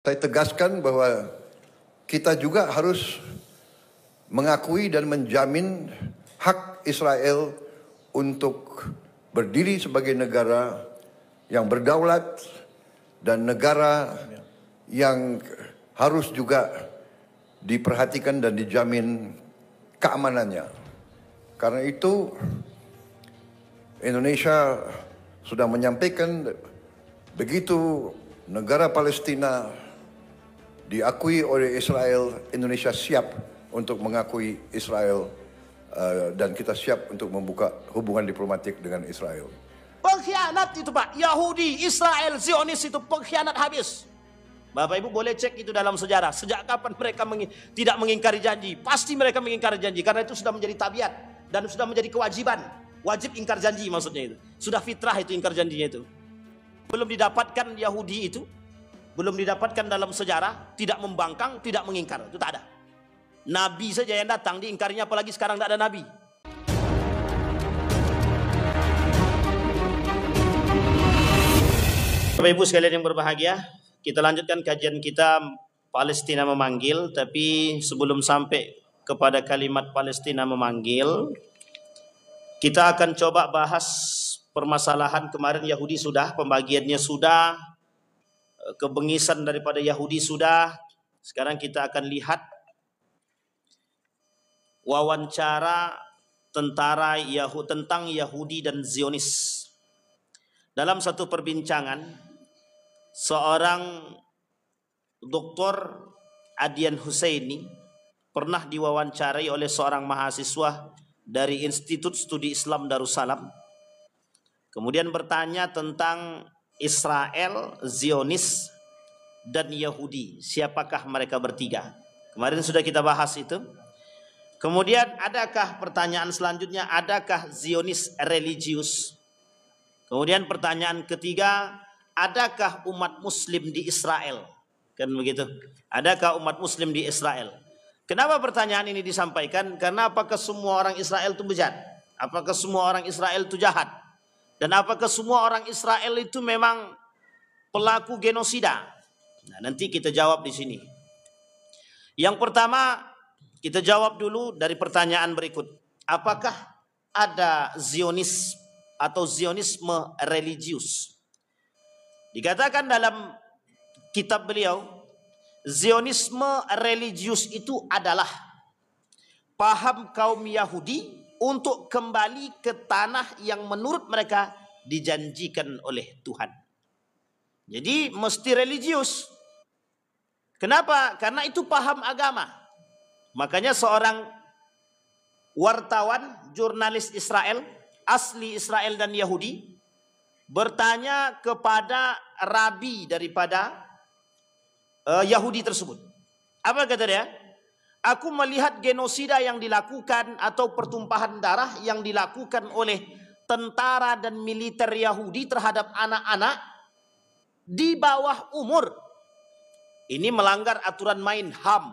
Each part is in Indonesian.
Saya tegaskan bahwa kita juga harus mengakui dan menjamin hak Israel untuk berdiri sebagai negara yang berdaulat dan negara yang harus juga diperhatikan dan dijamin keamanannya. Karena itu Indonesia sudah menyampaikan begitu negara Palestina diakui oleh Israel, Indonesia siap untuk mengakui Israel dan kita siap untuk membuka hubungan diplomatik dengan Israel. Pengkhianat itu Pak, Yahudi, Israel, Zionis itu pengkhianat habis. Bapak Ibu boleh cek itu dalam sejarah. Sejak kapan mereka tidak mengingkari janji? Pasti mereka mengingkari janji karena itu sudah menjadi tabiat dan sudah menjadi kewajiban. Wajib ingkar janji maksudnya itu. Sudah fitrah itu ingkar janjinya itu. Belum didapatkan Yahudi itu, belum didapatkan dalam sejarah, tidak membangkang, tidak mengingkar. Itu tak ada. Nabi saja yang datang diingkarinya, apalagi sekarang tidak ada Nabi. Bapak Ibu sekalian yang berbahagia, kita lanjutkan kajian kita Palestina memanggil. Tapi sebelum sampai kepada kalimat Palestina memanggil, kita akan coba bahas permasalahan kemarin. Yahudi sudah, pembagiannya sudah, kebengisan daripada Yahudi sudah. Sekarang kita akan lihat wawancara tentang Yahudi dan Zionis. Dalam satu perbincangan, seorang Dr. Adian Husaini pernah diwawancarai oleh seorang mahasiswa dari Institut Studi Islam Darussalam. Kemudian bertanya tentang Israel, Zionis, dan Yahudi. Siapakah mereka bertiga? Kemarin sudah kita bahas itu. Kemudian adakah pertanyaan selanjutnya, adakah Zionis religius? Kemudian pertanyaan ketiga, adakah umat muslim di Israel? Kan begitu. Adakah umat muslim di Israel? Kenapa pertanyaan ini disampaikan? Karena apakah semua orang Israel itu bejat? Apakah semua orang Israel itu jahat? Dan apakah semua orang Israel itu memang pelaku genosida? Nah, nanti kita jawab di sini. Yang pertama, kita jawab dulu dari pertanyaan berikut. Apakah ada Zionis atau Zionisme religius? Dikatakan dalam kitab beliau, Zionisme religius itu adalah paham kaum Yahudi untuk kembali ke tanah yang menurut mereka dijanjikan oleh Tuhan. Jadi mesti religius. Kenapa? Karena itu paham agama. Makanya seorang wartawan, jurnalis Israel, asli Israel dan Yahudi, bertanya kepada rabi daripada Yahudi tersebut. Apa kata dia? Aku melihat genosida yang dilakukan atau pertumpahan darah yang dilakukan oleh tentara dan militer Yahudi terhadap anak-anak di bawah umur. Ini melanggar aturan main HAM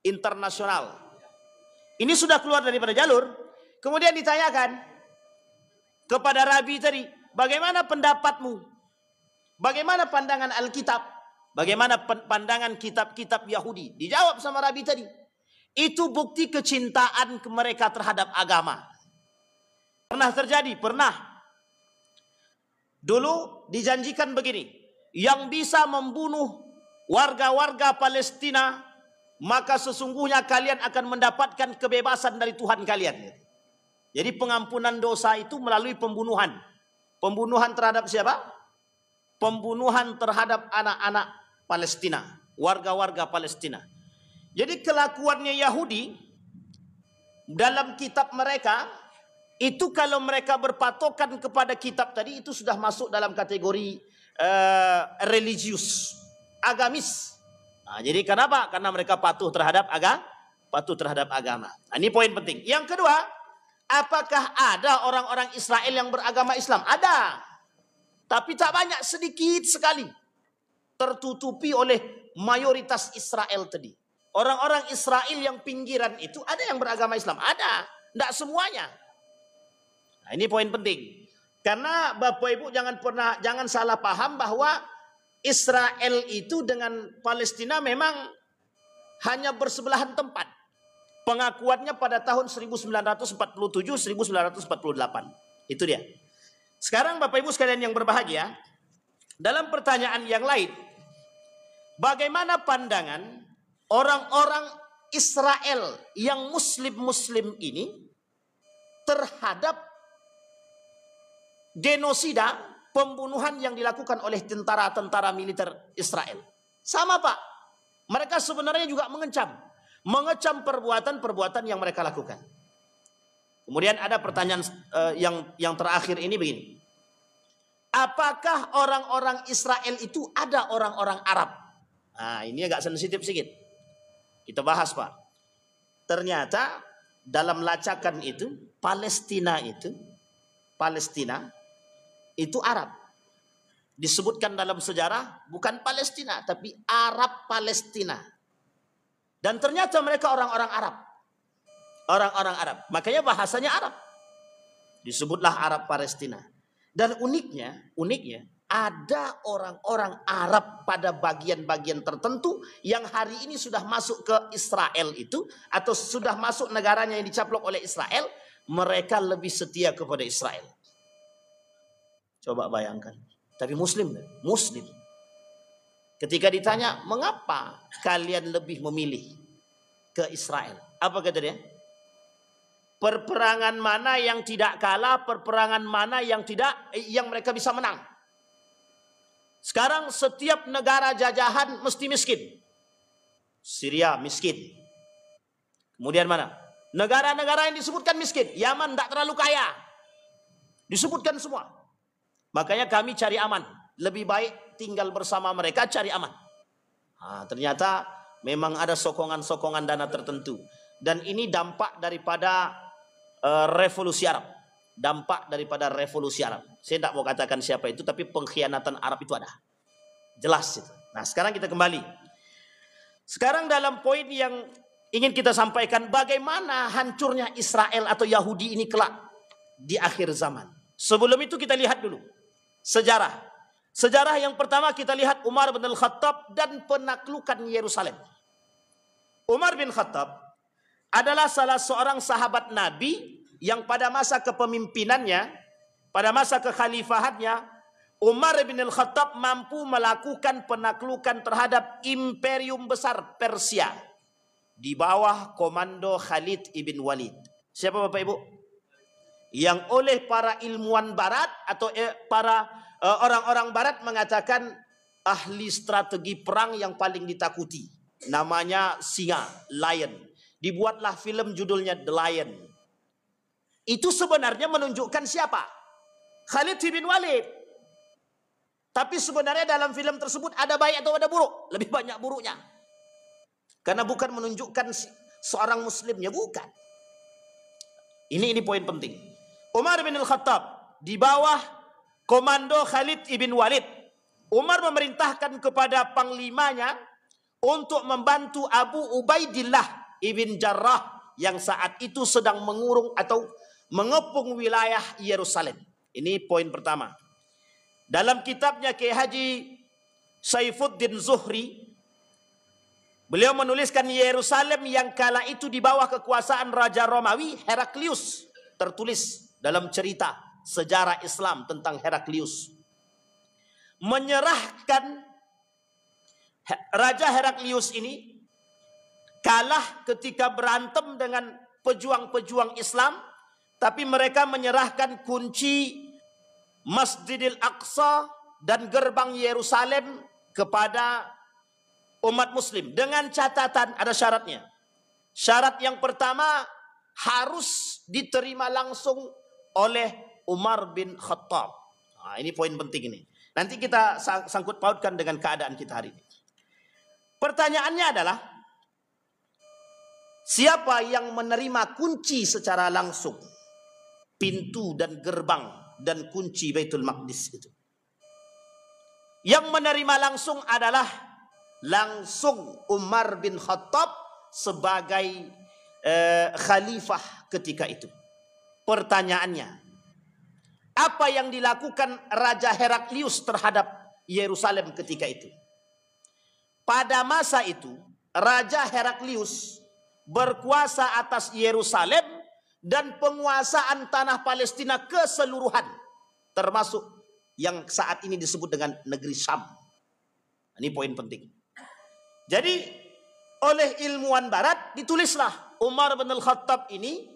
internasional. Ini sudah keluar daripada jalur. Kemudian ditanyakan kepada rabi tadi, bagaimana pendapatmu? Bagaimana pandangan Alkitab? Bagaimana pandangan kitab-kitab Yahudi? Dijawab sama rabi tadi. Itu bukti kecintaan mereka terhadap agama. Pernah terjadi, pernah. Dulu dijanjikan begini, yang bisa membunuh warga-warga Palestina, maka sesungguhnya kalian akan mendapatkan kebebasan dari Tuhan kalian. Jadi pengampunan dosa itu melalui pembunuhan. Pembunuhan terhadap siapa? Pembunuhan terhadap anak-anak Palestina, warga-warga Palestina. Jadi kelakuannya Yahudi dalam kitab mereka itu, kalau mereka berpatokan kepada kitab tadi, itu sudah masuk dalam kategori religius, agamis. Nah, jadi kenapa? Karena mereka patuh terhadap agama. Nah, ini poin penting. Yang kedua, apakah ada orang-orang Israel yang beragama Islam? Ada. Tapi tak banyak, sedikit sekali. Tertutupi oleh mayoritas Israel tadi. Orang-orang Israel yang pinggiran itu ada yang beragama Islam. Ada. Tidak semuanya. Nah, ini poin penting. Karena Bapak Ibu jangan salah paham bahwa Israel itu dengan Palestina memang hanya bersebelahan tempat. Pengakuannya pada tahun 1947-1948. Itu dia. Sekarang Bapak Ibu sekalian yang berbahagia, dalam pertanyaan yang lain, bagaimana pandangan orang-orang Israel yang muslim-muslim ini terhadap genosida, pembunuhan yang dilakukan oleh tentara-tentara militer Israel? Sama Pak, mereka sebenarnya juga mengecam perbuatan-perbuatan yang mereka lakukan. Kemudian ada pertanyaan yang terakhir ini begini. Apakah orang-orang Israel itu ada orang-orang Arab? Nah, ini agak sensitif sedikit. Kita bahas Pak. Ternyata dalam lacakan itu Palestina itu Arab. Disebutkan dalam sejarah bukan Palestina tapi Arab Palestina. Dan ternyata mereka orang-orang Arab. Orang-orang Arab. Makanya bahasanya Arab. Disebutlah Arab Palestina. Dan uniknya ada orang-orang Arab pada bagian-bagian tertentu yang hari ini sudah masuk ke Israel itu, atau sudah masuk negaranya yang dicaplok oleh Israel, mereka lebih setia kepada Israel. Coba bayangkan. Tapi Muslim. Ketika ditanya, mengapa kalian lebih memilih ke Israel? Apa kata dia? Perperangan mana yang tidak kalah, perperangan mana yang mereka bisa menang. Sekarang setiap negara jajahan mesti miskin. Syria miskin. Kemudian mana? Negara-negara yang disebutkan miskin. Yaman tidak terlalu kaya. Disebutkan semua. Makanya kami cari aman. Lebih baik tinggal bersama mereka, cari aman. Nah, ternyata memang ada sokongan-sokongan dana tertentu. Dan ini dampak daripada revolusi Arab. Dampak daripada revolusi Arab. Saya tidak mau katakan siapa itu, tapi pengkhianatan Arab itu ada. Jelas itu. Nah, sekarang kita kembali. Sekarang dalam poin yang ingin kita sampaikan, bagaimana hancurnya Israel atau Yahudi ini kelak di akhir zaman. Sebelum itu kita lihat dulu sejarah. Sejarah yang pertama kita lihat Umar bin Khattab dan penaklukan Yerusalem. Umar bin Khattab adalah salah seorang sahabat Nabi yang pada masa kepemimpinannya, pada masa kekhalifahannya, Umar bin Khattab mampu melakukan penaklukan terhadap imperium besar Persia di bawah komando Khalid ibn Walid. Siapa Bapak Ibu? Yang oleh para ilmuwan barat atau para orang-orang barat mengatakan ahli strategi perang yang paling ditakuti. Namanya singa, lion. Dibuatlah film judulnya The Lion. Itu sebenarnya menunjukkan siapa? Khalid bin Walid. Tapi sebenarnya dalam film tersebut ada baik atau ada buruk? Lebih banyak buruknya. Karena bukan menunjukkan seorang muslimnya, bukan. Ini poin penting. Umar bin Khattab di bawah komando Khalid ibn Walid. Umar memerintahkan kepada panglimanya untuk membantu Abu Ubaidillah ibn Jarrah yang saat itu sedang mengurung atau mengepung wilayah Yerusalem. Ini poin pertama. Dalam kitabnya Kiai Haji Saifuddin Zuhri, beliau menuliskan Yerusalem yang kala itu di bawah kekuasaan Raja Romawi Heraklius. Tertulis dalam cerita sejarah Islam tentang Heraklius. Menyerahkan Raja Heraklius ini kalah ketika berantem dengan pejuang-pejuang Islam, tapi mereka menyerahkan kunci Masjidil Aqsa dan gerbang Yerusalem kepada umat muslim dengan catatan ada syaratnya. Syarat yang pertama harus diterima langsung oleh Umar bin Khattab. Nah, ini poin penting ini. Nanti kita sangkut pautkan dengan keadaan kita hari ini. Pertanyaannya adalah, siapa yang menerima kunci secara langsung? Pintu dan gerbang dan kunci Baitul Maqdis itu. Yang menerima langsung adalah langsung Umar bin Khattab sebagai khalifah ketika itu. Pertanyaannya, apa yang dilakukan Raja Heraklius terhadap Yerusalem ketika itu. Pada masa itu, Raja Heraklius berkuasa atas Yerusalem dan penguasaan tanah Palestina keseluruhan, termasuk yang saat ini disebut dengan negeri Syam. Ini poin penting. Jadi oleh ilmuwan barat ditulislah Umar bin Al-Khattab ini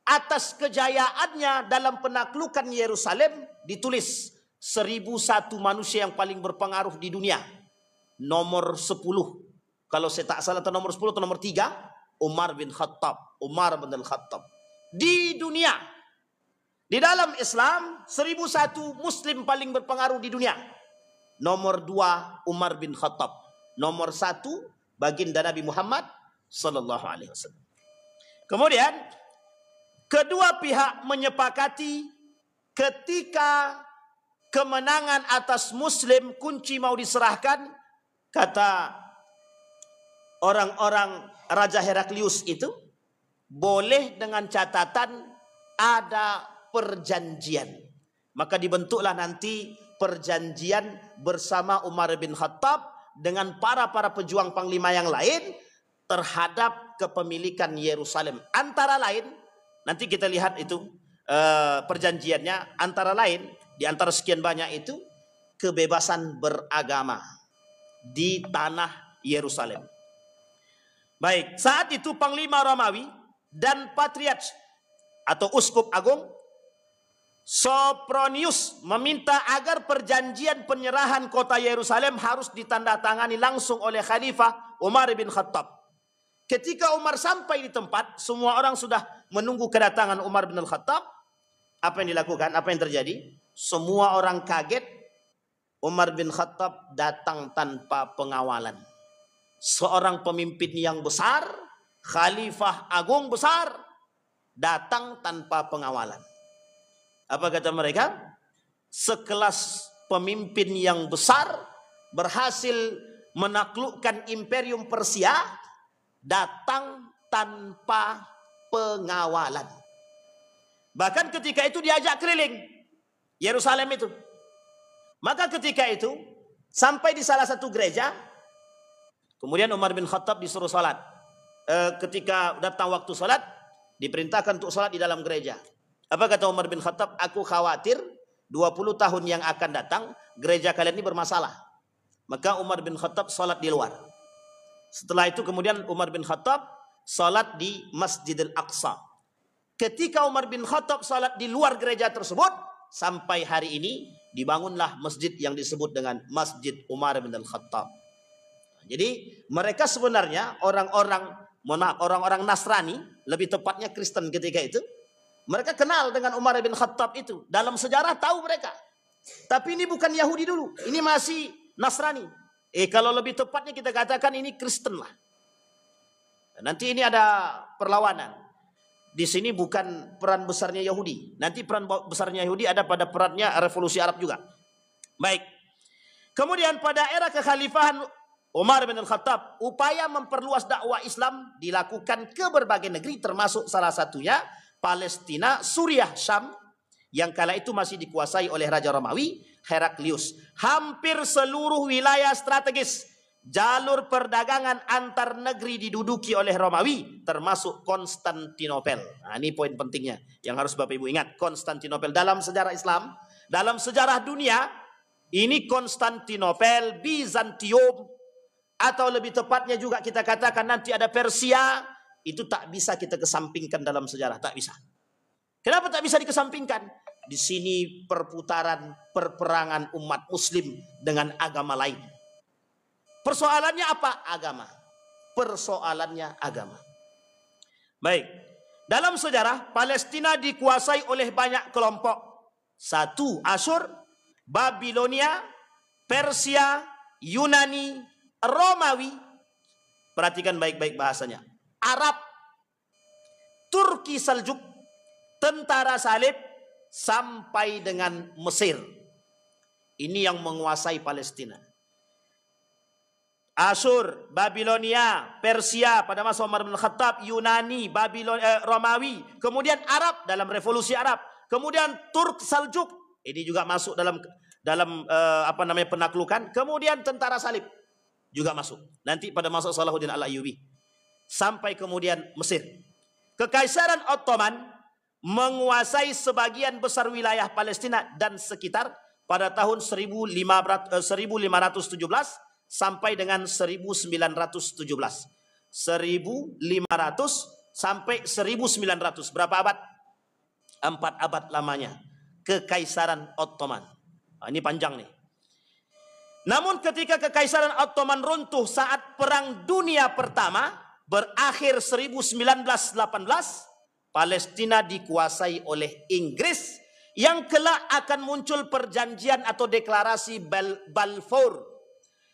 atas kejayaannya dalam penaklukan Yerusalem, ditulis 1001 manusia yang paling berpengaruh di dunia. Nomor 10. Kalau saya tak salah atau nomor 10 atau nomor 3, Umar bin Khattab. Umar bin Al-Khattab. Di dunia. Di dalam Islam, 1001 muslim paling berpengaruh di dunia. Nomor 2, Umar bin Khattab. Nomor 1, baginda Nabi Muhammad sallallahu alaihi wasallam. Kemudian kedua pihak menyepakati ketika kemenangan atas muslim kunci mau diserahkan, kata orang-orang Raja Heraklius itu, boleh dengan catatan ada perjanjian. Maka dibentuklah nanti perjanjian bersama Umar bin Khattab dengan para pejuang panglima yang lain terhadap kepemilikan Yerusalem. Antara lain, nanti kita lihat itu perjanjiannya, antara lain, di antara sekian banyak itu, kebebasan beragama di tanah Yerusalem. Baik, saat itu Panglima Romawi dan Patriarch atau Uskup Agung Sopronius meminta agar perjanjian penyerahan kota Yerusalem harus ditandatangani langsung oleh Khalifah Umar bin Khattab. Ketika Umar sampai di tempat, semua orang sudah menunggu kedatangan Umar bin Khattab. Apa yang dilakukan? Apa yang terjadi? Semua orang kaget. Umar bin Khattab datang tanpa pengawalan. Seorang pemimpin yang besar, Khalifah Agung besar, datang tanpa pengawalan. Apa kata mereka? Sekelas pemimpin yang besar berhasil menaklukkan Imperium Persia, datang tanpa pengawalan. Bahkan ketika itu diajak keliling Yerusalem itu. Maka ketika itu sampai di salah satu gereja, kemudian Umar bin Khattab disuruh salat. Ketika datang waktu salat, diperintahkan untuk salat di dalam gereja. Apa kata Umar bin Khattab? Aku khawatir 20 tahun yang akan datang gereja kalian ini bermasalah. Maka Umar bin Khattab salat di luar. Setelah itu kemudian Umar bin Khattab salat di Masjidil Aqsa. Ketika Umar bin Khattab salat di luar gereja tersebut, sampai hari ini dibangunlah masjid yang disebut dengan Masjid Umar bin Khattab. Jadi mereka sebenarnya orang-orang Nasrani, lebih tepatnya Kristen ketika itu, mereka kenal dengan Umar bin Khattab itu. Dalam sejarah tahu mereka. Tapi ini bukan Yahudi dulu. Ini masih Nasrani. Kalau lebih tepatnya kita katakan ini Kristen lah. Nanti ini ada perlawanan. Di sini bukan peran besarnya Yahudi. Nanti peran besarnya Yahudi ada pada perannya revolusi Arab juga. Baik. Kemudian pada era kekhalifahan Umar bin Khattab, upaya memperluas dakwah Islam dilakukan ke berbagai negeri, termasuk salah satunya Palestina, Suriah, Syam, yang kala itu masih dikuasai oleh Raja Romawi, Heraklius. Hampir seluruh wilayah strategis, jalur perdagangan antar negeri diduduki oleh Romawi, termasuk Konstantinopel. Nah, ini poin pentingnya yang harus Bapak Ibu ingat. Konstantinopel dalam sejarah Islam, dalam sejarah dunia, ini Konstantinopel, Bizantium, atau lebih tepatnya juga kita katakan nanti ada Persia. Itu tak bisa kita kesampingkan dalam sejarah, tak bisa. Kenapa tak bisa dikesampingkan? Di sini perputaran perperangan umat muslim dengan agama lain. Persoalannya apa? Agama. Persoalannya agama. Baik. Dalam sejarah, Palestina dikuasai oleh banyak kelompok. 1. Asyur, Babilonia, Persia, Yunani, Romawi. Perhatikan baik-baik bahasanya. Arab, Turki Seljuk, tentara salib, sampai dengan Mesir. Ini yang menguasai Palestina. Asyur, Babilonia, Persia pada masa Umar bin Khattab, Yunani, Romawi, kemudian Arab dalam revolusi Arab, kemudian Turk Seljuk, ini juga masuk dalam dalam penaklukan. Kemudian tentara salib juga masuk. Nanti pada masa Salahuddin Al-Ayyubi. Sampai kemudian Mesir. Kekaisaran Ottoman menguasai sebagian besar wilayah Palestina dan sekitar pada tahun 1517 sampai dengan 1917. 1500 sampai 1900. Berapa abad? 4 abad lamanya. Kekaisaran Ottoman. Nah, ini panjang nih. Namun ketika Kekaisaran Ottoman runtuh saat Perang Dunia Pertama berakhir 1918, Palestina dikuasai oleh Inggris yang kelak akan muncul perjanjian atau deklarasi Balfour.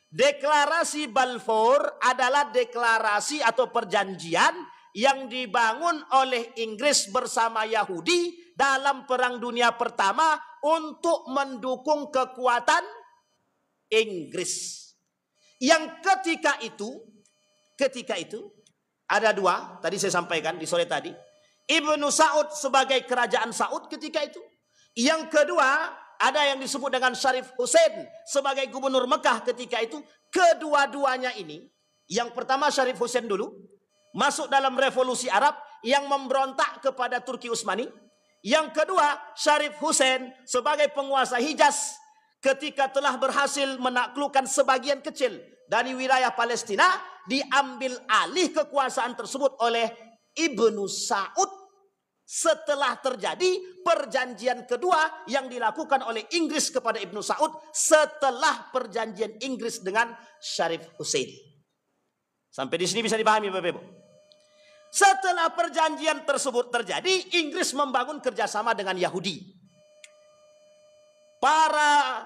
Deklarasi Balfour adalah deklarasi atau perjanjian yang dibangun oleh Inggris bersama Yahudi dalam Perang Dunia Pertama untuk mendukung kekuatan Inggris. Yang ketika itu ada dua, tadi saya sampaikan di sore tadi. Ibnu Saud sebagai kerajaan Saud ketika itu. Yang kedua, ada yang disebut dengan Syarif Hussein sebagai gubernur Mekah ketika itu. Kedua-duanya ini, yang pertama Syarif Hussein dulu, masuk dalam revolusi Arab yang memberontak kepada Turki Utsmani. Yang kedua, Syarif Hussein sebagai penguasa Hijaz ketika telah berhasil menaklukkan sebagian kecil dari wilayah Palestina, diambil alih kekuasaan tersebut oleh Ibnu Saud setelah terjadi perjanjian kedua yang dilakukan oleh Inggris kepada Ibnu Saud setelah perjanjian Inggris dengan Syarif Hussein. Sampai di sini bisa dipahami Bapak Ibu. Setelah perjanjian tersebut terjadi, Inggris membangun kerjasama dengan Yahudi. Para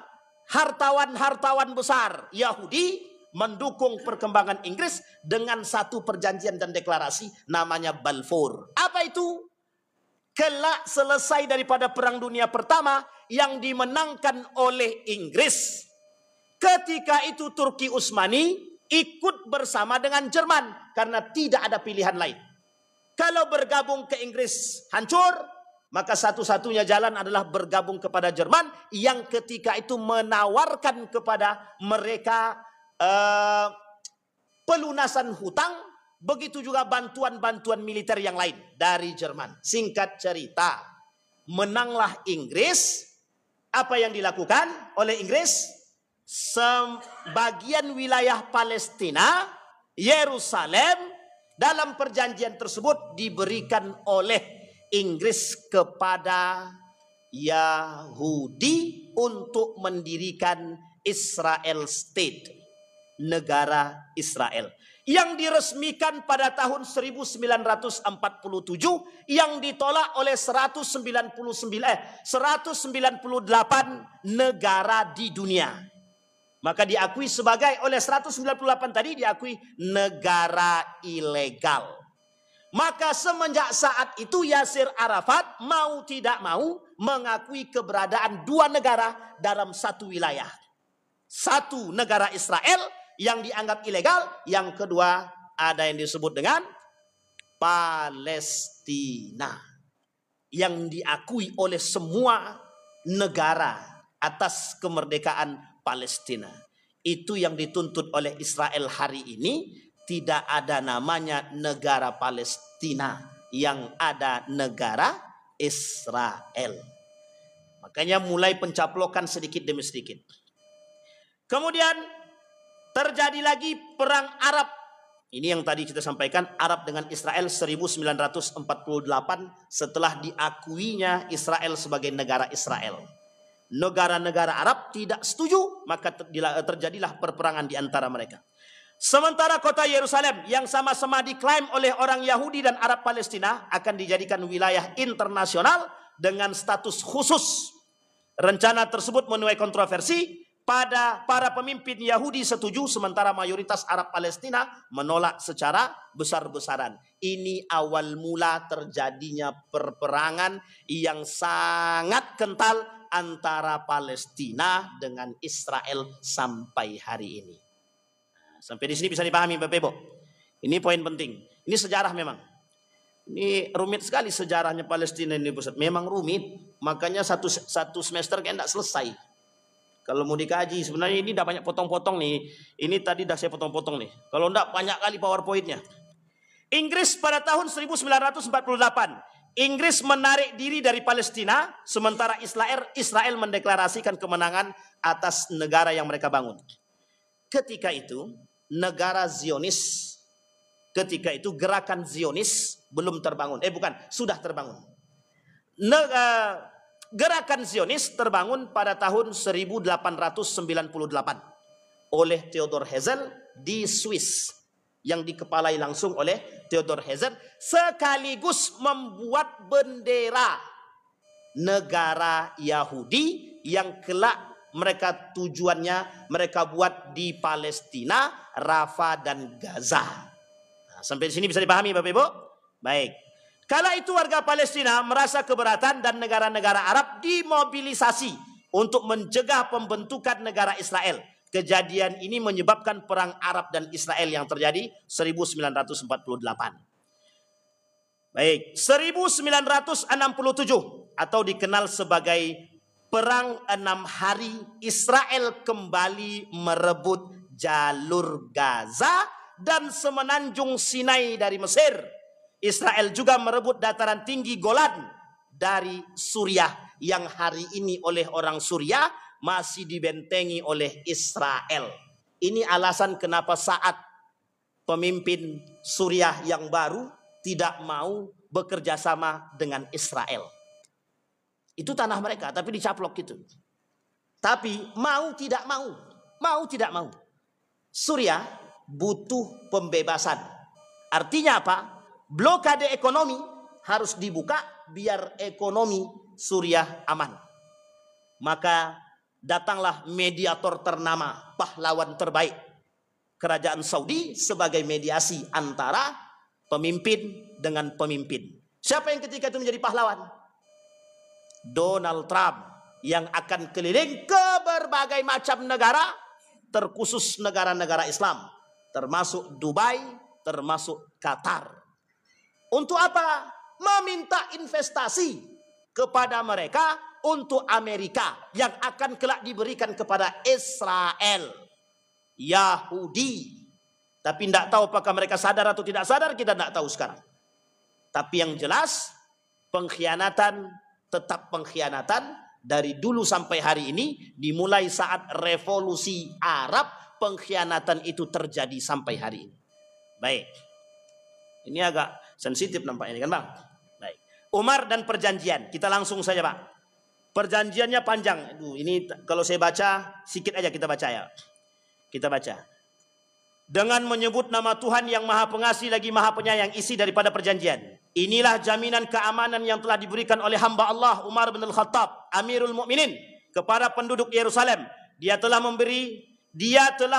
hartawan-hartawan besar Yahudi mendukung perkembangan Inggris dengan satu perjanjian dan deklarasi namanya Balfour. Apa itu? Kelak selesai daripada Perang Dunia Pertama yang dimenangkan oleh Inggris. Ketika itu Turki Utsmani ikut bersama dengan Jerman karena tidak ada pilihan lain. Kalau bergabung ke Inggris hancur, maka satu-satunya jalan adalah bergabung kepada Jerman yang ketika itu menawarkan kepada mereka pelunasan hutang, begitu juga bantuan-bantuan militer yang lain dari Jerman. Singkat cerita, menanglah Inggris. Apa yang dilakukan oleh Inggris? Sebagian wilayah Palestina, Yerusalem, dalam perjanjian tersebut diberikan oleh Inggris kepada Yahudi untuk mendirikan Israel State, negara Israel, yang diresmikan pada tahun 1947 yang ditolak oleh 198 negara di dunia. Maka diakui sebagai oleh 198 tadi diakui negara ilegal. Maka semenjak saat itu Yasir Arafat mau tidak mau mengakui keberadaan dua negara dalam satu wilayah. Satu negara Israel yang dianggap ilegal, yang kedua ada yang disebut dengan Palestina yang diakui oleh semua negara atas kemerdekaan Palestina. Itu yang dituntut oleh Israel hari ini. Tidak ada namanya negara Palestina, yang ada negara Israel. Makanya mulai pencaplokan sedikit demi sedikit. Kemudian terjadi lagi perang Arab. Ini yang tadi kita sampaikan, Arab dengan Israel 1948 setelah diakuinya Israel sebagai negara Israel. Negara-negara Arab tidak setuju, maka terjadilah perperangan di antara mereka. Sementara kota Yerusalem yang sama-sama diklaim oleh orang Yahudi dan Arab Palestina akan dijadikan wilayah internasional dengan status khusus. Rencana tersebut menuai kontroversi. Pada para pemimpin Yahudi setuju, sementara mayoritas Arab Palestina menolak secara besar-besaran. Ini awal mula terjadinya perperangan yang sangat kental antara Palestina dengan Israel sampai hari ini. Sampai di sini bisa dipahami Bapak Ibu. Ini poin penting. Ini sejarah memang. Ini rumit sekali sejarahnya Palestina ini, Ustaz. Memang rumit. Makanya satu semester kayak tidak selesai. Kalau mau dikaji, sebenarnya ini udah banyak potong-potong nih. Ini tadi udah saya potong-potong nih. Kalau enggak banyak kali PowerPoint-nya. Inggris pada tahun 1948. Inggris menarik diri dari Palestina, sementara Israel mendeklarasikan kemenangan atas negara yang mereka bangun. Ketika itu, negara Zionis, ketika itu gerakan Zionis belum terbangun. Sudah terbangun. Gerakan Zionis terbangun pada tahun 1898 oleh Theodor Herzl di Swiss, yang dikepalai langsung oleh Theodor Herzl, sekaligus membuat bendera negara Yahudi yang kelak mereka tujuannya mereka buat di Palestina, Rafah dan Gaza. Nah, sampai di sini bisa dipahami Bapak Ibu? Baik. Kala itu warga Palestina merasa keberatan dan negara-negara Arab dimobilisasi untuk mencegah pembentukan negara Israel. Kejadian ini menyebabkan perang Arab dan Israel yang terjadi 1948. Baik, 1967 atau dikenal sebagai Perang 6 Hari, Israel kembali merebut jalur Gaza dan semenanjung Sinai dari Mesir. Israel juga merebut dataran tinggi Golan dari Suriah yang hari ini oleh orang Suriah masih dibentengi oleh Israel. Ini alasan kenapa saat pemimpin Suriah yang baru tidak mau bekerja sama dengan Israel. Itu tanah mereka, tapi dicaplok gitu. Tapi mau tidak mau. Suriah butuh pembebasan. Artinya apa? Blokade ekonomi harus dibuka biar ekonomi Suriah aman. Maka datanglah mediator ternama, pahlawan terbaik, Kerajaan Saudi sebagai mediasi antara pemimpin dengan pemimpin. Siapa yang ketika itu menjadi pahlawan? Donald Trump, yang akan keliling ke berbagai macam negara, terkhusus negara-negara Islam, termasuk Dubai, termasuk Qatar. Untuk apa? Meminta investasi kepada mereka untuk Amerika yang akan kelak diberikan kepada Israel, Yahudi. Tapi tidak tahu apakah mereka sadar atau tidak sadar, kita tidak tahu sekarang. Tapi yang jelas, pengkhianatan tetap pengkhianatan dari dulu sampai hari ini. Dimulai saat revolusi Arab, pengkhianatan itu terjadi sampai hari ini. Baik. Ini agak sensitif nampaknya kan Bang? Baik. Umar dan perjanjian. Kita langsung saja Pak. Perjanjiannya panjang. Ini kalau saya baca, sedikit aja kita baca ya. Kita baca. Dengan menyebut nama Tuhan yang Maha Pengasih lagi Maha Penyayang, isi daripada perjanjian. Inilah jaminan keamanan yang telah diberikan oleh hamba Allah Umar bin Al-Khattab, Amirul Mukminin, kepada penduduk Yerusalem. Dia telah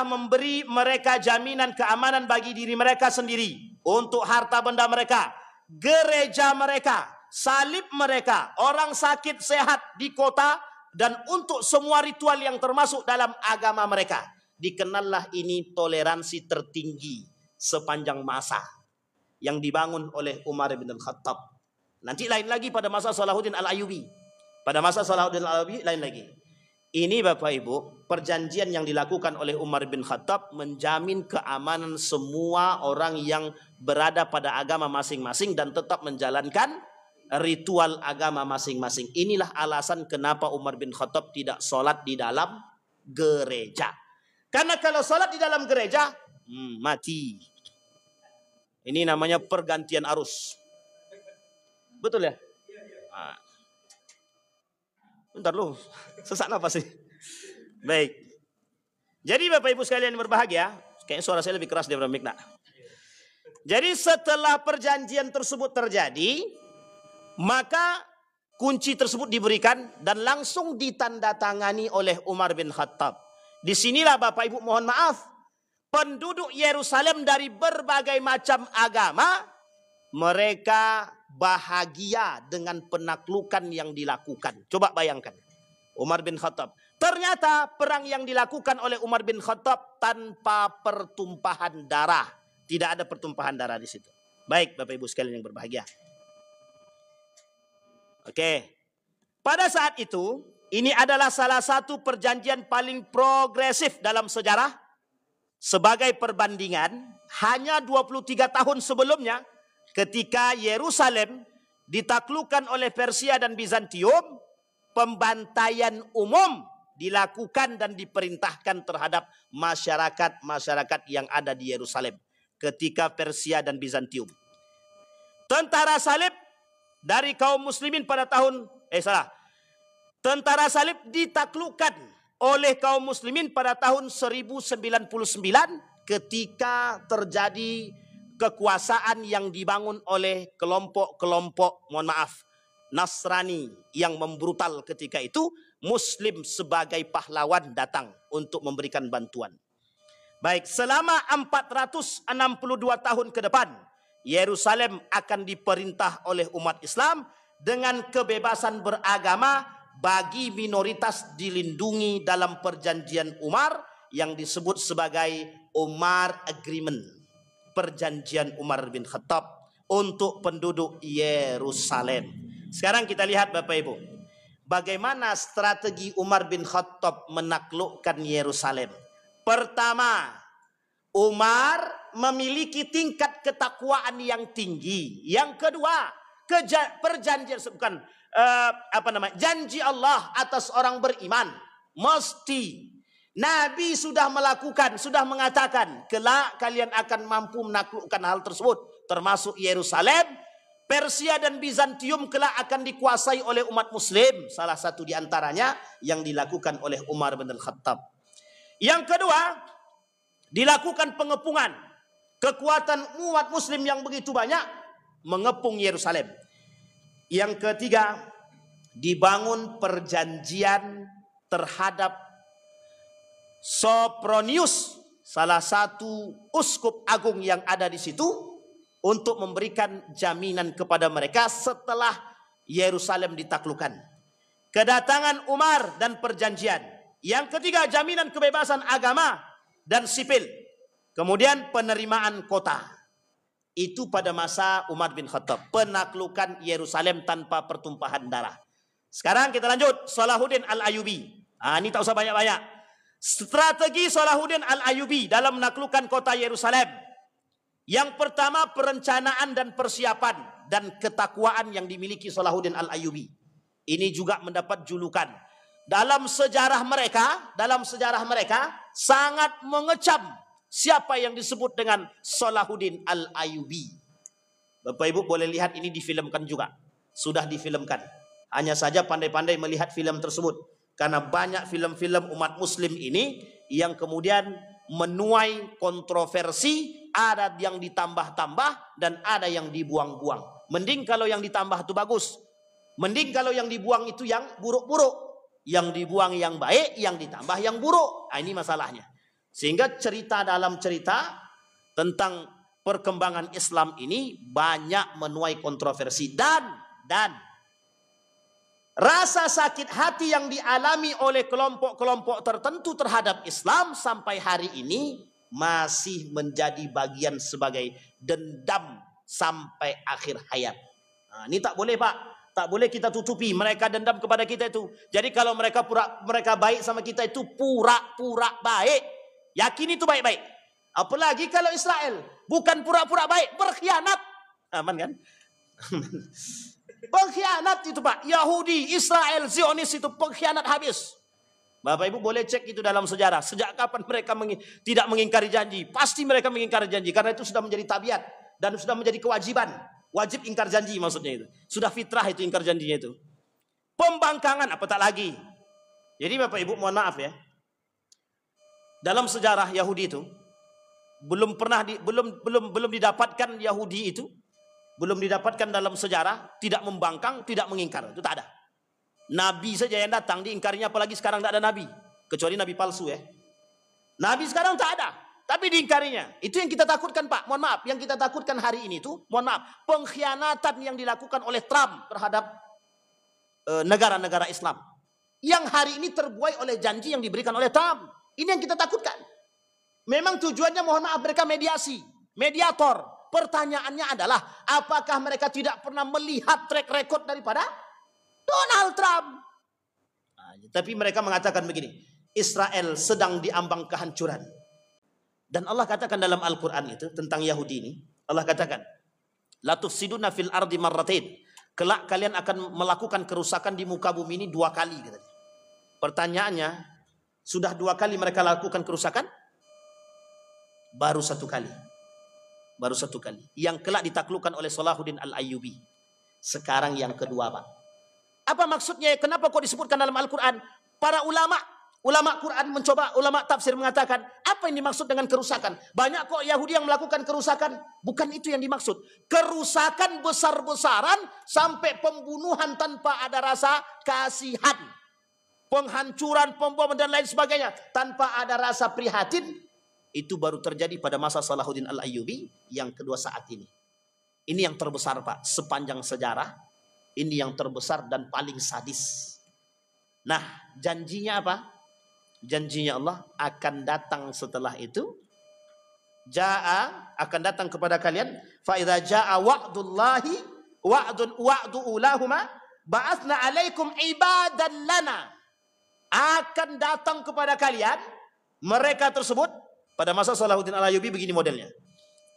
memberi mereka jaminan keamanan bagi diri mereka sendiri, untuk harta benda mereka, gereja mereka, salib mereka, orang sakit sehat di kota, dan untuk semua ritual yang termasuk dalam agama mereka. Dikenallah ini toleransi tertinggi sepanjang masa yang dibangun oleh Umar bin Al-Khattab. Nanti lain lagi pada masa Salahuddin Al-Ayyubi. Pada masa Salahuddin Al-Ayyubi lain lagi. Ini Bapak Ibu, perjanjian yang dilakukan oleh Umar bin Khattab menjamin keamanan semua orang yang berada pada agama masing-masing dan tetap menjalankan ritual agama masing-masing. Inilah alasan kenapa Umar bin Khattab tidak sholat di dalam gereja. Karena kalau sholat di dalam gereja, mati. Ini namanya pergantian arus. Betul ya? Nah. Bentar lu, sesak napas sih. Baik. Jadi Bapak Ibu sekalian berbahagia, kayaknya suara saya lebih keras daripada mic nak. Jadi setelah perjanjian tersebut terjadi, maka kunci tersebut diberikan dan langsung ditandatangani oleh Umar bin Khattab. Disinilah Bapak Ibu mohon maaf, penduduk Yerusalem dari berbagai macam agama, mereka bahagia dengan penaklukan yang dilakukan. Coba bayangkan, Umar bin Khattab. Ternyata perang yang dilakukan oleh Umar bin Khattab tanpa pertumpahan darah. Tidak ada pertumpahan darah di situ. Baik Bapak Ibu sekalian yang berbahagia. Oke. Pada saat itu, Ini adalah salah satu perjanjian paling progresif dalam sejarah. Sebagai perbandingan, hanya 23 tahun sebelumnya, ketika Yerusalem ditaklukkan oleh Persia dan Bizantium, pembantaian umum dilakukan dan diperintahkan terhadap masyarakat yang ada di Yerusalem ketika Persia dan Bizantium. Tentara salib dari kaum muslimin pada Tentara salib ditaklukkan oleh kaum muslimin pada tahun 1099 ketika terjadi kekuasaan yang dibangun oleh kelompok-kelompok, Nasrani yang membrutal ketika itu. Muslim sebagai pahlawan datang untuk memberikan bantuan. Baik, selama 462 tahun ke depan, Yerusalem akan diperintah oleh umat Islam dengan kebebasan beragama bagi minoritas dilindungi dalam perjanjian Umar yang disebut sebagai Umar Agreement, perjanjian Umar bin Khattab untuk penduduk Yerusalem. Sekarang kita lihat Bapak Ibu, bagaimana strategi Umar bin Khattab menaklukkan Yerusalem. Pertama, Umar memiliki tingkat ketakwaan yang tinggi. Yang kedua, janji Allah atas orang beriman. Mesti Nabi sudah mengatakan kelak kalian akan mampu menaklukkan hal tersebut, termasuk Yerusalem. Persia dan Bizantium kelak akan dikuasai oleh umat muslim. Salah satu di antaranya yang dilakukan oleh Umar bin Khattab. Yang kedua, dilakukan pengepungan. Kekuatan umat muslim yang begitu banyak mengepung Yerusalem. Yang ketiga, dibangun perjanjian terhadap Sopronius, salah satu uskup agung yang ada di situ, untuk memberikan jaminan kepada mereka setelah Yerusalem ditaklukkan. Kedatangan Umar dan perjanjian. Yang ketiga, jaminan kebebasan agama dan sipil. Kemudian penerimaan kota. Itu pada masa Umar bin Khattab, penaklukan Yerusalem tanpa pertumpahan darah. Sekarang kita lanjut, Salahuddin Al-Ayyubi. Ini tak usah banyak-banyak. Strategi Salahuddin Al-Ayyubi dalam menaklukkan kota Yerusalem. Yang pertama, perencanaan dan persiapan dan ketakwaan yang dimiliki Salahuddin Al-Ayyubi. Ini juga mendapat julukan. Dalam sejarah mereka sangat mengecam siapa yang disebut dengan Salahuddin Al-Ayyubi. Bapak Ibu boleh lihat, ini difilmkan juga. Sudah difilmkan. Hanya saja pandai-pandai melihat film tersebut. Karena banyak film-film umat muslim ini yang kemudian menuai kontroversi. Ada yang ditambah-tambah dan ada yang dibuang-buang. Mending kalau yang ditambah itu bagus. Mending kalau yang dibuang itu yang buruk-buruk. Yang dibuang yang baik, yang ditambah yang buruk. Ini masalahnya. Sehingga dalam cerita tentang perkembangan Islam ini banyak menuai kontroversi dan rasa sakit hati yang dialami oleh kelompok-kelompok tertentu terhadap Islam sampai hari ini masih menjadi bagian sebagai dendam sampai akhir hayat. Ini tak boleh Pak, tak boleh kita tutupi. Mereka dendam kepada kita itu. Jadi kalau mereka baik sama kita itu pura-pura baik. Yakin itu baik-baik. Apalagi kalau Israel bukan pura-pura baik, berkhianat. Aman kan? Pengkhianat itu Pak. Yahudi, Israel, Zionis itu pengkhianat habis. Bapak Ibu boleh cek itu dalam sejarah. Sejak kapan mereka tidak mengingkari janji. Pasti mereka mengingkari janji. Karena itu sudah menjadi tabiat. Dan sudah menjadi kewajiban. Wajib ingkar janji maksudnya itu. Sudah fitrah itu ingkar janjinya itu. Pembangkangan apa tak lagi. Jadi Bapak Ibu mohon maaf ya. Dalam sejarah Yahudi itu belum didapatkan Yahudi itu, belum didapatkan dalam sejarah tidak membangkang, tidak mengingkar. Itu tak ada. Nabi saja yang datang diingkarinya, apalagi sekarang tidak ada nabi, kecuali nabi palsu ya. Nabi sekarang tak ada, tapi diingkarinya. Itu yang kita takutkan Pak. Mohon maaf, yang kita takutkan hari ini itu, mohon maaf, pengkhianatan yang dilakukan oleh Trump terhadap negara-negara Islam. Yang hari ini terbuai oleh janji yang diberikan oleh Trump. Ini yang kita takutkan. Memang tujuannya mohon maaf mereka mediasi, mediator. Pertanyaannya adalah apakah mereka tidak pernah melihat track record daripada Donald Trump? Tapi mereka mengatakan begini, Israel sedang diambang kehancuran. Dan Allah katakan dalam Al-Quran itu tentang Yahudi ini, Allah katakan, la tufsiduna fil ardi marratain. Kelak kalian akan melakukan kerusakan di muka bumi ini 2 kali. Katanya. Pertanyaannya, sudah 2 kali mereka lakukan kerusakan? Baru 1 kali. Baru 1 kali. Yang kelak ditaklukkan oleh Salahuddin Al-Ayyubi. Sekarang yang kedua, Pak. Apa maksudnya? Kenapa kok disebutkan dalam Al-Quran? Para ulama Quran mencoba, ulama tafsir mengatakan, apa yang dimaksud dengan kerusakan? Banyak kok Yahudi yang melakukan kerusakan. Bukan itu yang dimaksud. Kerusakan besar-besaran sampai pembunuhan tanpa ada rasa kasihan. Penghancuran, pemboman dan lain sebagainya. Tanpa ada rasa prihatin. Itu baru terjadi pada masa Salahuddin Al-Ayyubi yang kedua saat ini. Ini yang terbesar, Pak, sepanjang sejarah. Ini yang terbesar dan paling sadis. Nah, janjinya apa? Janjinya Allah akan datang setelah itu. Akan datang kepada kalian. Fa idza jaa wa'dullahi wa'du ulahuma ba'atsna 'alaikum ibadan lana. Akan datang kepada kalian mereka tersebut pada masa Salahuddin Al-Ayyubi begini modelnya.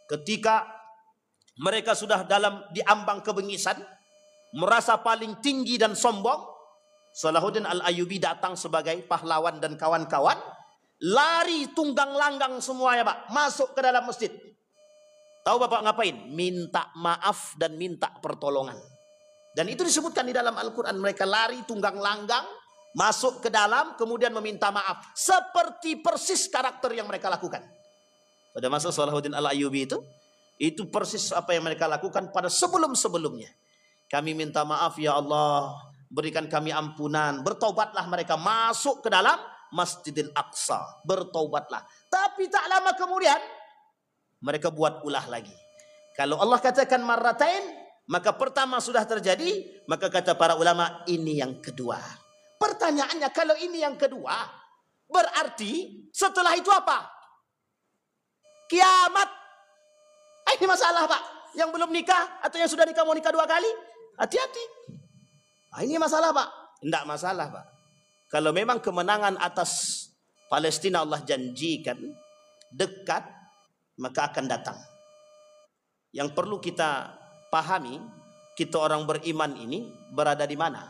Ketika mereka sudah diambang kebengisan, merasa paling tinggi dan sombong, Salahuddin Al-Ayyubi datang sebagai pahlawan dan kawan-kawan, lari tunggang langgang semuanya, Pak, masuk ke dalam masjid. Tahu Bapak ngapain? Minta maaf dan minta pertolongan. Dan itu disebutkan di dalam Al-Quran. Mereka lari tunggang langgang, masuk ke dalam, kemudian meminta maaf. Seperti persis karakter yang mereka lakukan. Pada masa Salahuddin Al-Ayyubi itu persis apa yang mereka lakukan pada sebelum-sebelumnya. Kami minta maaf ya Allah, berikan kami ampunan. Bertaubatlah mereka, masuk ke dalam Masjidil Aqsa. Bertaubatlah. Tapi tak lama kemudian mereka buat ulah lagi. Kalau Allah katakan marratain, maka pertama sudah terjadi, maka kata para ulama ini yang kedua. Pertanyaannya, kalau ini yang kedua, berarti setelah itu apa? Kiamat. Ini masalah, Pak. Yang belum nikah atau yang sudah nikah mau nikah 2 kali, hati-hati. Ini masalah, Pak. Tidak masalah, Pak. Kalau memang kemenangan atas Palestina Allah janjikan dekat, maka akan datang. Yang perlu kita pahami, kita orang beriman ini berada di mana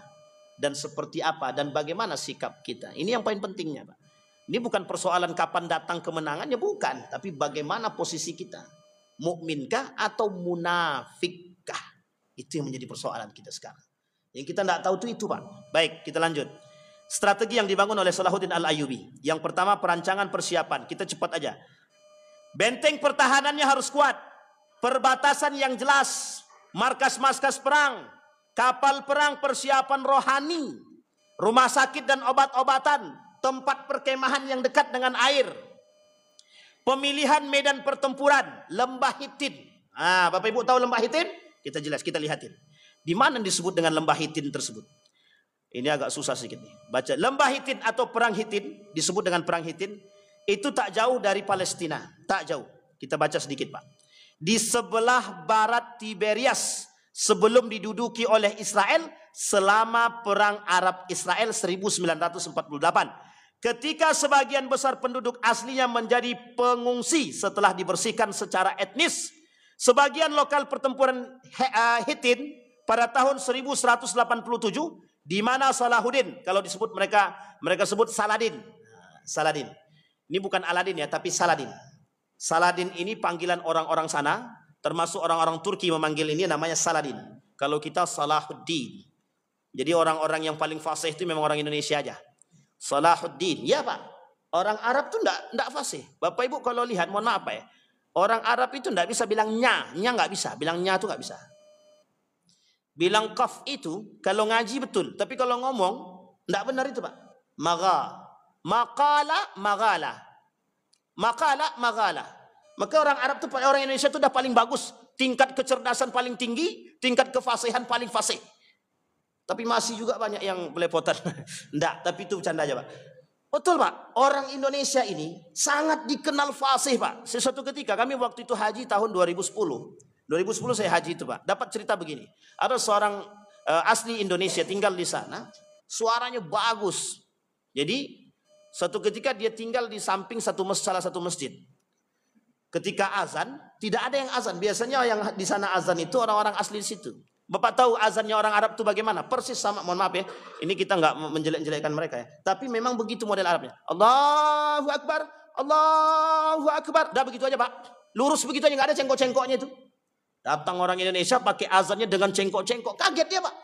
dan seperti apa dan bagaimana sikap kita. Ini yang paling pentingnya, Pak. Ini bukan persoalan kapan datang kemenangannya, bukan, tapi bagaimana posisi kita. Mukminkah atau munafikkah? Itu yang menjadi persoalan kita sekarang. Yang kita tidak tahu itu, Pak. Baik, kita lanjut. Strategi yang dibangun oleh Salahuddin Al-Ayyubi. Yang pertama, perancangan persiapan. Kita cepat aja. Benteng pertahanannya harus kuat. Perbatasan yang jelas. Markas-markas perang. Kapal perang, persiapan rohani. Rumah sakit dan obat-obatan. Tempat perkemahan yang dekat dengan air. Pemilihan medan pertempuran. Lembah Hittin. Bapak Ibu tahu Lembah Hittin? Kita jelas, kita lihatin. Di mana disebut dengan Lembah Hittin tersebut? Ini agak susah sedikit nih. Baca Lembah Hittin atau Perang Hittin, disebut dengan Perang Hittin, itu tak jauh dari Palestina, tak jauh. Kita baca sedikit, Pak. Di sebelah barat Tiberias, sebelum diduduki oleh Israel selama Perang Arab Israel 1948. Ketika sebagian besar penduduk aslinya menjadi pengungsi setelah dibersihkan secara etnis, sebagian lokal pertempuran Hittin pada tahun 1187 di mana Salahuddin, kalau disebut mereka sebut Saladin. Saladin. Ini bukan Aladin ya, tapi Saladin. Saladin ini panggilan orang-orang sana, termasuk orang-orang Turki memanggil ini namanya Saladin. Kalau kita Salahuddin. Jadi orang-orang yang paling fasih itu memang orang Indonesia aja. Salahuddin. Ya, Pak. Orang Arab tuh enggak fasih. Bapak Ibu kalau lihat, mohon maaf, Pak ya. Orang Arab itu enggak bisa bilang nya enggak bisa. Bilang nya itu enggak bisa. Bilang kaf itu kalau ngaji betul, tapi kalau ngomong enggak benar itu, Pak. Maqala, magala. Maqala, magala. Maka orang Arab tuh, orang Indonesia itu udah paling bagus, tingkat kecerdasan paling tinggi, tingkat kefasihan paling fasih. Tapi masih juga banyak yang belepotan. Enggak, tapi itu bercanda aja, Pak. Betul, Pak. Orang Indonesia ini sangat dikenal fasih, Pak. Sesuatu ketika kami waktu itu haji tahun 2010. 2010 saya haji itu, Pak. Dapat cerita begini. Ada seorang asli Indonesia tinggal di sana. suaranya bagus. Jadi suatu ketika dia tinggal di samping salah satu masjid. Ketika azan, tidak ada yang azan. Biasanya yang di sana azan itu orang-orang asli di situ. Bapak tahu azannya orang Arab itu bagaimana? Persis sama, mohon maaf ya. Ini kita nggak menjelek-jelekkan mereka ya. Tapi memang begitu model Arabnya. Allahu Akbar, Allahu Akbar. Dah begitu aja Pak. Lurus begitu aja, nggak ada cengkok-cengkoknya itu. Datang orang Indonesia pakai azannya dengan cengkok-cengkok. Kaget dia Pak.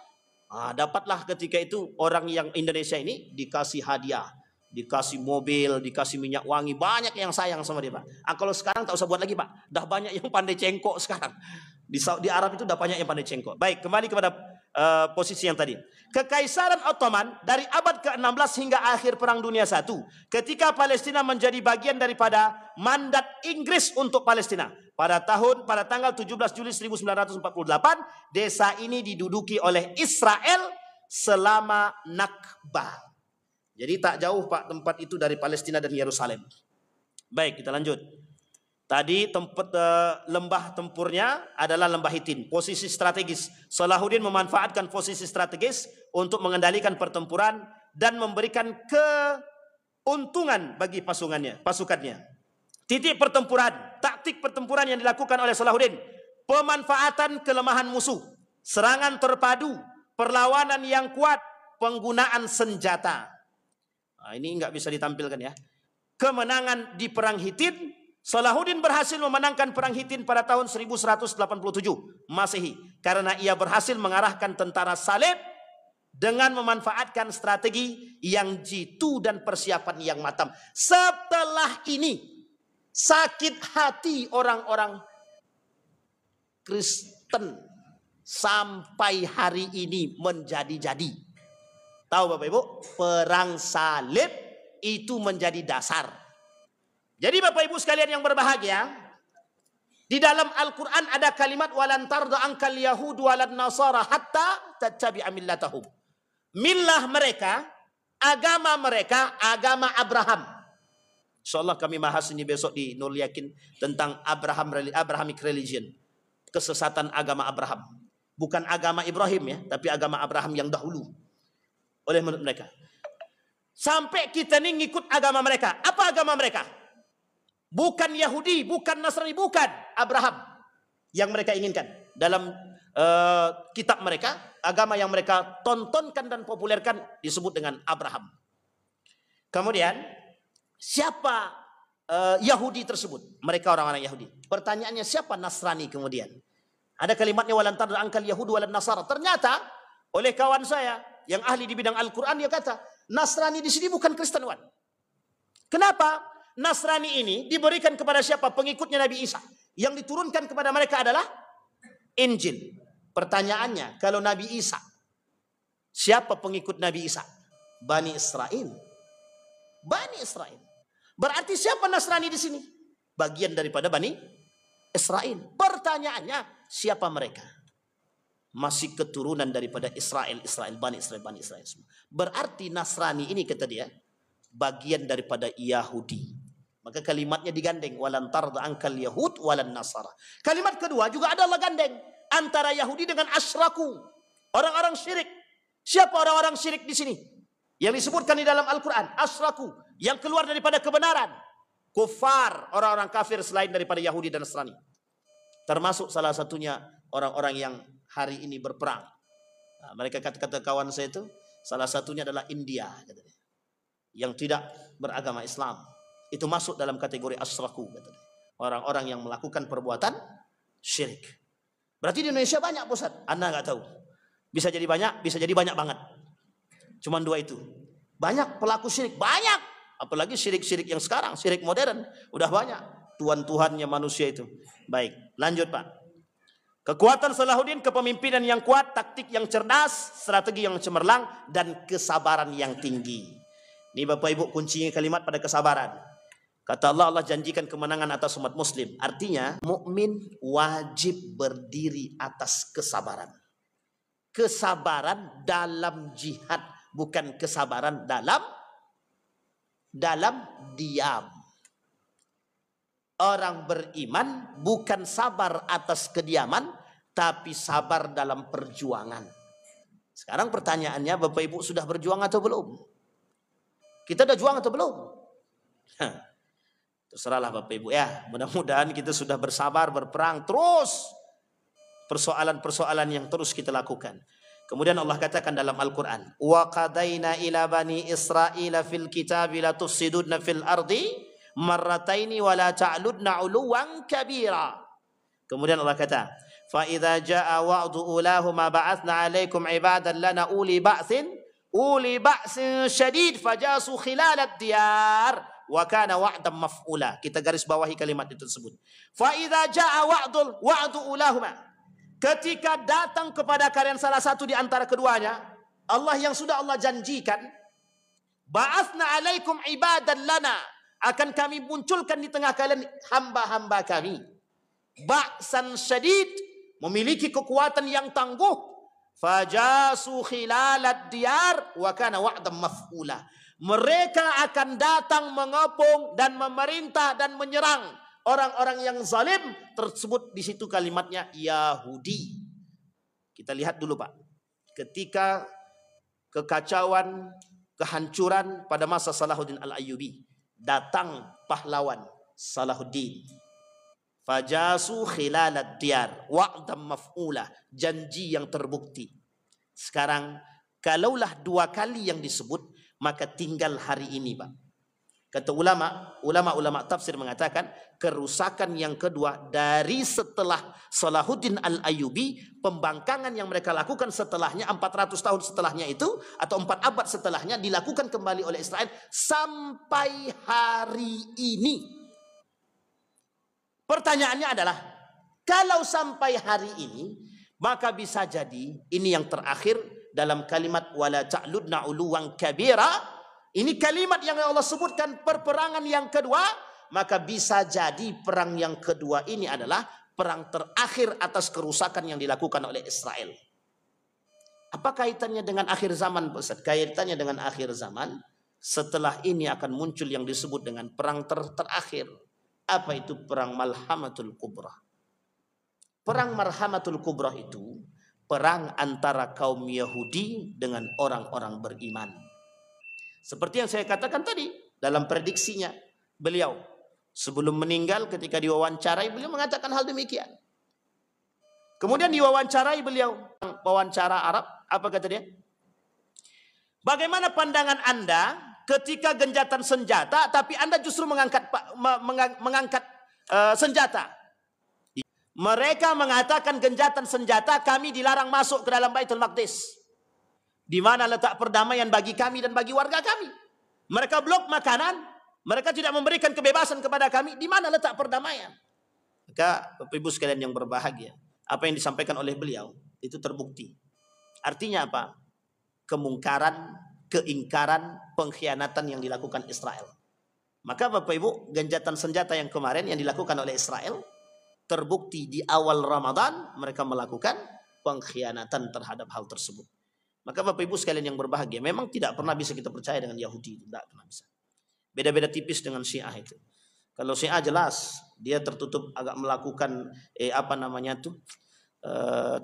Nah, dapatlah ketika itu orang yang Indonesia ini dikasih hadiah. Dikasih mobil, dikasih minyak wangi. Banyak yang sayang sama dia Pak. Kalau sekarang tak usah buat lagi Pak. Dah banyak yang pandai cengkok sekarang. Di Arab itu dah banyak yang pandai cengkok. Baik, kembali kepada posisi yang tadi. Kekaisaran Ottoman dari abad ke-16 hingga akhir Perang Dunia I. Ketika Palestina menjadi bagian daripada mandat Inggris untuk Palestina. Pada tanggal 17 Juli 1948, desa ini diduduki oleh Israel selama Nakba. Jadi tak jauh Pak tempat itu dari Palestina dan Yerusalem. Baik, kita lanjut. Tadi tempat lembah tempurnya adalah lembah Hitin, posisi strategis. Salahuddin memanfaatkan posisi strategis untuk mengendalikan pertempuran dan memberikan keuntungan bagi pasukannya. Titik pertempuran, taktik pertempuran yang dilakukan oleh Salahuddin, pemanfaatan kelemahan musuh, serangan terpadu, perlawanan yang kuat, penggunaan senjata. Nah, ini nggak bisa ditampilkan ya. Kemenangan di Perang Hitin, Salahuddin berhasil memenangkan Perang Hitin pada tahun 1187 Masehi karena ia berhasil mengarahkan tentara salib dengan memanfaatkan strategi yang jitu dan persiapan yang matang. Setelah ini sakit hati orang-orang Kristen sampai hari ini menjadi-jadi. Tahu Bapak Ibu, perang salib itu menjadi dasar. Jadi Bapak Ibu sekalian yang berbahagia, di dalam Al-Quran ada kalimat walan tarda ankal yahud walan nasara hatta tattabi'a millatahum. Millah mereka, agama Abraham. Insyaallah kami bahas ini besok di Nur Yakin tentang Abrahamic religion. Kesesatan agama Abraham. Bukan agama Ibrahim ya, tapi agama Abraham yang dahulu. Oleh menurut mereka. Sampai kita ini ngikut agama mereka. Apa agama mereka? Bukan Yahudi, bukan Nasrani, bukan Abraham yang mereka inginkan. Dalam kitab mereka, agama yang mereka tontonkan dan populerkan disebut dengan Abraham. Kemudian, siapa Yahudi tersebut? Mereka orang-orang Yahudi. Pertanyaannya siapa Nasrani kemudian? Ada kalimatnya walan tarda ankal yahud walan nasara. Ternyata oleh kawan saya yang ahli di bidang Al-Quran, dia kata Nasrani di sini bukan Kristen, Wan. Kenapa? Nasrani ini diberikan kepada siapa? Pengikutnya Nabi Isa. Yang diturunkan kepada mereka adalah Injil. Pertanyaannya, kalau Nabi Isa, siapa pengikut Nabi Isa? Bani Israel. Bani Israel. Berarti siapa Nasrani di sini? Bagian daripada Bani Israel. Pertanyaannya, siapa mereka? Masih keturunan daripada Bani Israel semua. Berarti Nasrani ini kata dia bagian daripada Yahudi. Maka kalimatnya digandeng walan tarda ankal yahud walan nasara. Kalimat kedua juga adalah gandeng antara Yahudi dengan asyraku, orang-orang syirik. Siapa orang-orang syirik di sini? Yang disebutkan di dalam Al-Qur'an, asyraku, yang keluar daripada kebenaran. Kufar, orang-orang kafir selain daripada Yahudi dan Nasrani. Termasuk salah satunya orang-orang yang hari ini berperang. Nah, mereka kata kawan saya itu, salah satunya adalah India, katanya, yang tidak beragama Islam. Itu masuk dalam kategori asyraku, katanya. Orang-orang yang melakukan perbuatan syirik. Berarti di Indonesia banyak, Ustaz. Anda nggak tahu. Bisa jadi banyak, bisa jadi banyak banget. Cuman dua itu. Banyak pelaku syirik, banyak. Apalagi syirik-syirik yang sekarang, syirik modern, udah banyak. Tuhan-tuhannya manusia itu. Baik, lanjut Pak. Kekuatan Salahuddin, kepemimpinan yang kuat, taktik yang cerdas, strategi yang cemerlang, dan kesabaran yang tinggi. Ini Bapak Ibu kuncinya kalimat pada kesabaran. Kata Allah janjikan kemenangan atas umat muslim. Artinya, mukmin wajib berdiri atas kesabaran. Kesabaran dalam jihad, bukan kesabaran dalam diam. Orang beriman bukan sabar atas kediaman, tapi sabar dalam perjuangan. Sekarang pertanyaannya, Bapak Ibu sudah berjuang atau belum? Kita udah juang atau belum? Terserahlah Bapak Ibu ya. Mudah-mudahan kita sudah bersabar, berperang terus. Persoalan-persoalan yang terus kita lakukan. Kemudian Allah katakan dalam Al-Quran, wa qadaina ila bani Israila fil kitabi la tufsiduna fil ardi marrataini wa la ta'ludna 'uluwan kabira. Kemudian Allah kata, fa idza jaa wa'du ulahuma ba'athna 'alaikum 'ibadan lana uli ba'sin syadid fajasu khilalat diyar wa kana wa'dan maf'ula. Kita garis bawahi kalimat itu tersebut. Fa idza jaa wa'du ulahuma, ketika datang kepada kalian salah satu di antara keduanya, Allah yang sudah Allah janjikan, ba'athna 'alaikum 'ibadan lana, akan kami munculkan di tengah kalian hamba-hamba kami. Ba'san syadid, memiliki kekuatan yang tangguh. Fajasu khilalad diyar wa kana wa'dan maf'ula. Mereka akan datang mengepung dan memerintah dan menyerang orang-orang yang zalim. Tersebut di situ kalimatnya Yahudi. Kita lihat dulu Pak. Ketika kekacauan, kehancuran pada masa Salahuddin Al-Ayyubi, datang pahlawan Salahuddin. Fajasu khilalad diyar wa'dam maf'ula, janji yang terbukti. Sekarang kalaulah 2 kali yang disebut, maka tinggal hari ini Pak. Kata ulama tafsir mengatakan, kerusakan yang kedua dari setelah Salahuddin Al-Ayyubi, pembangkangan yang mereka lakukan setelahnya, 400 tahun setelahnya itu, atau 4 abad setelahnya, dilakukan kembali oleh Israel sampai hari ini. Pertanyaannya adalah, kalau sampai hari ini, maka bisa jadi ini yang terakhir dalam kalimat wala ta'ludna 'uluwan kabira. Ini kalimat yang Allah sebutkan perperangan yang kedua, maka bisa jadi perang yang kedua ini adalah perang terakhir atas kerusakan yang dilakukan oleh Israel. Apa kaitannya dengan akhir zaman, Ustaz? Kaitannya dengan akhir zaman, setelah ini akan muncul yang disebut dengan perang terakhir. Apa itu perang Malhamatul Kubra? Perang Malhamatul Kubra itu perang antara kaum Yahudi dengan orang-orang beriman. Seperti yang saya katakan tadi dalam prediksinya beliau sebelum meninggal, ketika diwawancarai beliau mengatakan hal demikian. Kemudian diwawancarai beliau, wawancara Arab, apa kata dia? Bagaimana pandangan Anda ketika genjatan senjata, tapi Anda justru mengangkat senjata? Mereka mengatakan genjatan senjata, kami dilarang masuk ke dalam Baitul Maqdis. Di mana letak perdamaian bagi kami dan bagi warga kami? Mereka blok makanan, mereka tidak memberikan kebebasan kepada kami. Di mana letak perdamaian? Maka Bapak Ibu sekalian yang berbahagia, apa yang disampaikan oleh beliau itu terbukti. Artinya apa? Kemungkaran, keingkaran, pengkhianatan yang dilakukan Israel. Maka Bapak Ibu, genjatan senjata yang kemarin yang dilakukan oleh Israel, terbukti di awal Ramadan mereka melakukan pengkhianatan terhadap hal tersebut. Maka Bapak Ibu sekalian yang berbahagia, memang tidak pernah bisa kita percaya dengan Yahudi, tidak pernah bisa. Beda-beda tipis dengan Syiah itu. Kalau Syiah jelas dia tertutup agak melakukan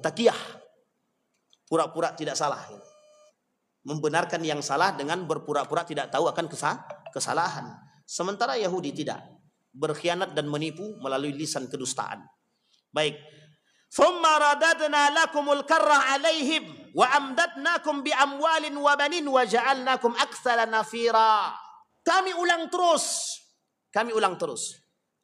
takiyah, pura-pura tidak salah. Membenarkan yang salah dengan berpura-pura tidak tahu akan kesalahan. Sementara Yahudi tidak, berkhianat dan menipu melalui lisan kedustaan. Baik. Thumma radadna lakumul karra alaihim wa amdatnakum bi amwalin wa banin wa ja'alnakum aktsara nafira. Kami ulang terus.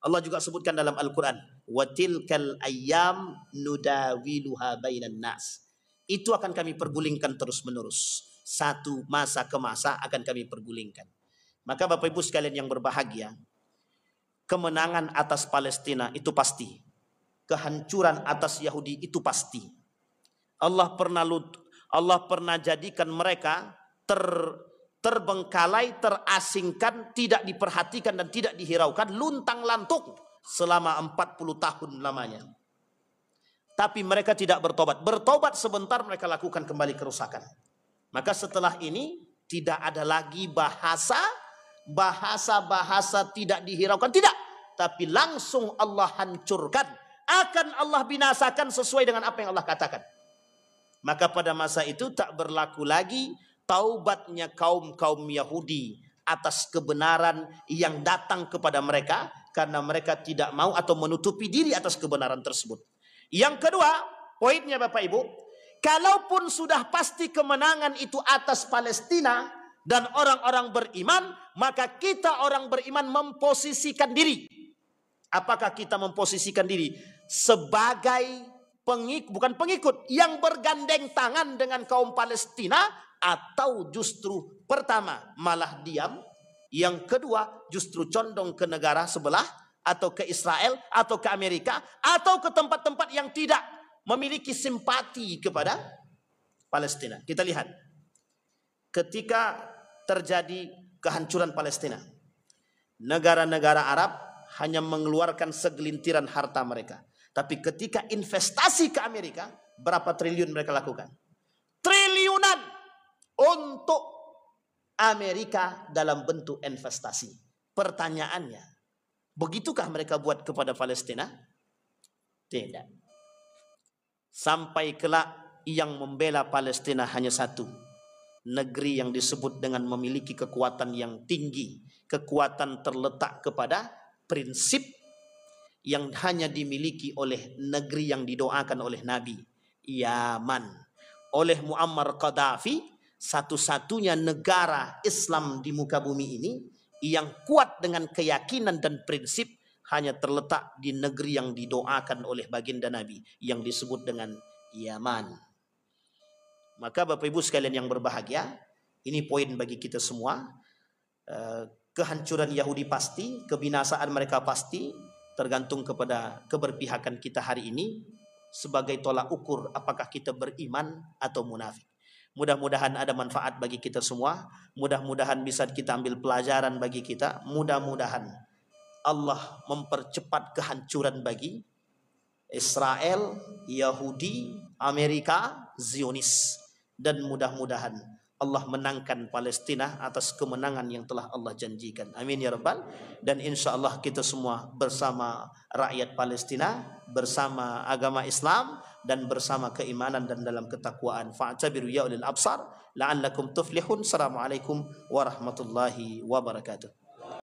Allah juga sebutkan dalam Al-Quran, wa tilkal ayyam nudawiluha bainan nas. Itu akan kami pergulingkan terus-menerus. Satu masa ke masa akan kami pergulingkan. Maka Bapak Ibu sekalian yang berbahagia, kemenangan atas Palestina itu pasti. Kehancuran atas Yahudi itu pasti. Allah pernah jadikan mereka terbengkalai, terasingkan, tidak diperhatikan dan tidak dihiraukan, luntang-lantung selama 40 tahun lamanya. Tapi mereka tidak bertobat. Bertobat sebentar mereka lakukan kembali kerusakan. Maka setelah ini tidak ada lagi bahasa tidak dihiraukan, tidak. Tapi langsung Allah hancurkan. Akan Allah binasakan sesuai dengan apa yang Allah katakan. Maka pada masa itu tak berlaku lagi taubatnya kaum-kaum Yahudi atas kebenaran yang datang kepada mereka, karena mereka tidak mau atau menutupi diri atas kebenaran tersebut. Yang kedua, poinnya Bapak Ibu, kalaupun sudah pasti kemenangan itu atas Palestina dan orang-orang beriman, maka kita orang beriman memposisikan diri. Apakah kita memposisikan diri sebagai bukan pengikut yang bergandeng tangan dengan kaum Palestina, atau justru pertama malah diam, yang kedua justru condong ke negara sebelah, atau ke Israel, atau ke Amerika, atau ke tempat-tempat yang tidak memiliki simpati kepada Palestina. Kita lihat ketika terjadi kehancuran Palestina, negara-negara Arab hanya mengeluarkan segelintiran harta mereka. Tapi ketika investasi ke Amerika, berapa triliun mereka lakukan? Triliunan untuk Amerika dalam bentuk investasi. Pertanyaannya, begitukah mereka buat kepada Palestina? Tidak. Sampai kelak yang membela Palestina hanya satu. Negeri yang disebut dengan memiliki kekuatan yang tinggi. Kekuatan terletak kepada prinsip yang hanya dimiliki oleh negeri yang didoakan oleh Nabi, Yaman. Oleh Muammar Gaddafi, satu-satunya negara Islam di muka bumi ini yang kuat dengan keyakinan dan prinsip hanya terletak di negeri yang didoakan oleh baginda Nabi, yang disebut dengan Yaman. Maka Bapak Ibu sekalian yang berbahagia, ini poin bagi kita semua. Kehancuran Yahudi pasti, kebinasaan mereka pasti, tergantung kepada keberpihakan kita hari ini sebagai tolak ukur apakah kita beriman atau munafik. Mudah-mudahan ada manfaat bagi kita semua. Mudah-mudahan bisa kita ambil pelajaran bagi kita. Mudah-mudahan Allah mempercepat kehancuran bagi Israel, Yahudi, Amerika, Zionis. Dan mudah-mudahan Allah menangkan Palestina atas kemenangan yang telah Allah janjikan. Amin ya Rabbal. Dan insya Allah kita semua bersama rakyat Palestina, bersama agama Islam, dan bersama keimanan dan dalam ketakwaan. Fa'tabiru ya ulil absar la'allakum tuflihun. Assalamualaikum warahmatullahi wabarakatuh.